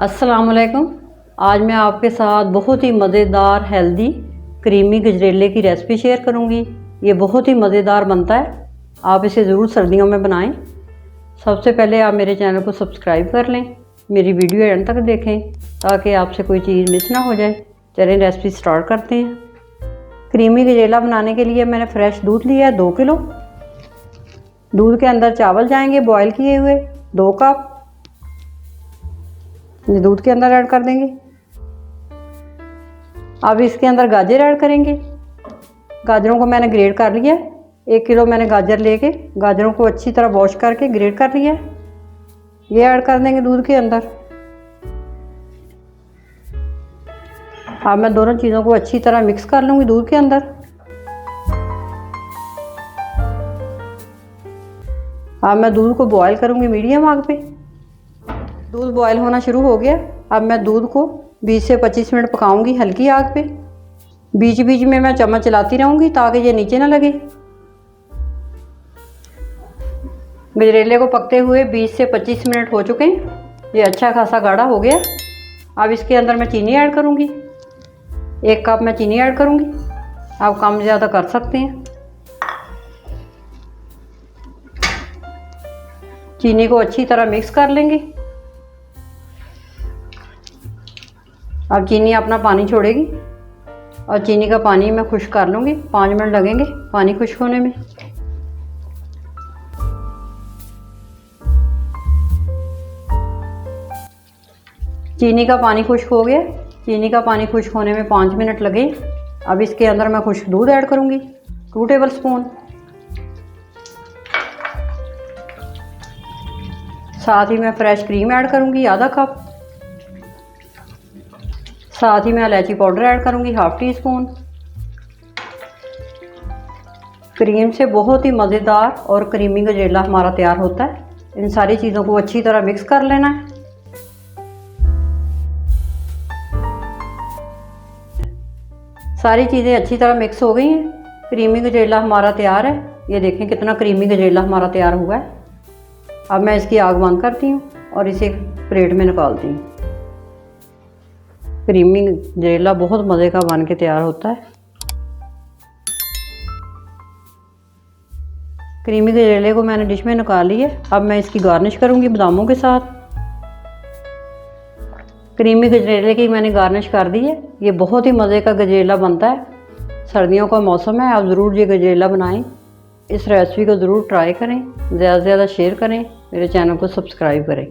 अस्सलाम वालेकुम। आज मैं आपके साथ बहुत ही मज़ेदार हेल्दी क्रीमी गजरेले की रेसिपी शेयर करूंगी। ये बहुत ही मज़ेदार बनता है, आप इसे ज़रूर सर्दियों में बनाएं। सबसे पहले आप मेरे चैनल को सब्सक्राइब कर लें, मेरी वीडियो एंड तक देखें ताकि आपसे कोई चीज़ मिस ना हो जाए। चलें रेसिपी स्टार्ट करते हैं। क्रीमी गजरेला बनाने के लिए मैंने फ्रेश दूध लिया है 2 किलो। दूध के अंदर चावल जाएंगे बॉयल किए हुए 2 कप, ये दूध के अंदर ऐड कर देंगे। अब इसके अंदर गाजर ऐड करेंगे। गाजरों को मैंने ग्रेट कर लिया है। 1 किलो मैंने गाजर लेके गाजरों को अच्छी तरह वॉश करके ग्रेट कर लिया है। ये ऐड कर देंगे दूध के अंदर। अब मैं दोनों चीज़ों को अच्छी तरह मिक्स कर लूँगी दूध के अंदर। अब मैं दूध को बॉयल करूँगी मीडियम आग पे। दूध बॉयल होना शुरू हो गया। अब मैं दूध को 20 से 25 मिनट पकाऊंगी हल्की आग पे। बीच बीच में मैं चम्मच चलाती रहूँगी ताकि ये नीचे ना लगे। गजरेले को पकते हुए 20 से 25 मिनट हो चुके हैं। ये अच्छा खासा गाढ़ा हो गया। अब इसके अंदर मैं चीनी ऐड करूँगी। 1 कप मैं चीनी ऐड करूँगी। आप कम ज़्यादा कर सकते हैं। चीनी को अच्छी तरह मिक्स कर लेंगे। अब चीनी अपना पानी छोड़ेगी और चीनी का पानी मैं खुश्क कर लूँगी। 5 मिनट लगेंगे पानी खुश्क होने में। चीनी का पानी खुश्क हो गया। चीनी का पानी खुश्क होने में 5 मिनट लगे। अब इसके अंदर मैं खुश्क दूध ऐड करूँगी 2 टेबल स्पून। साथ ही मैं फ्रेश क्रीम ऐड करूँगी आधा कप। साथ ही मैं इलायची पाउडर ऐड करूँगी 1/2 टीस्पून। क्रीम से बहुत ही मज़ेदार और क्रीमी गजरेला हमारा तैयार होता है। इन सारी चीज़ों को अच्छी तरह मिक्स कर लेना है। सारी चीज़ें अच्छी तरह मिक्स हो गई हैं। क्रीमी गजरेला हमारा तैयार है। ये देखें कितना क्रीमी गजरेला हमारा तैयार हुआ है। अब मैं इसकी आग बंद करती हूँ और इसे प्लेट में निकालती हूँ। क्रीमी गजरेला बहुत मज़े का बन के तैयार होता है। क्रीमी गजरेले को मैंने डिश में निकाल ली है। अब मैं इसकी गार्निश करूँगी बादामों के साथ। क्रीमी गजरेले की मैंने गार्निश कर दी है। ये बहुत ही मज़े का गजरेला बनता है। सर्दियों का मौसम है, आप ज़रूर ये गजरेला बनाएं। इस रेसिपी को ज़रूर ट्राई करें, ज़्यादा से ज़्यादा शेयर करें, मेरे चैनल को सब्सक्राइब करें।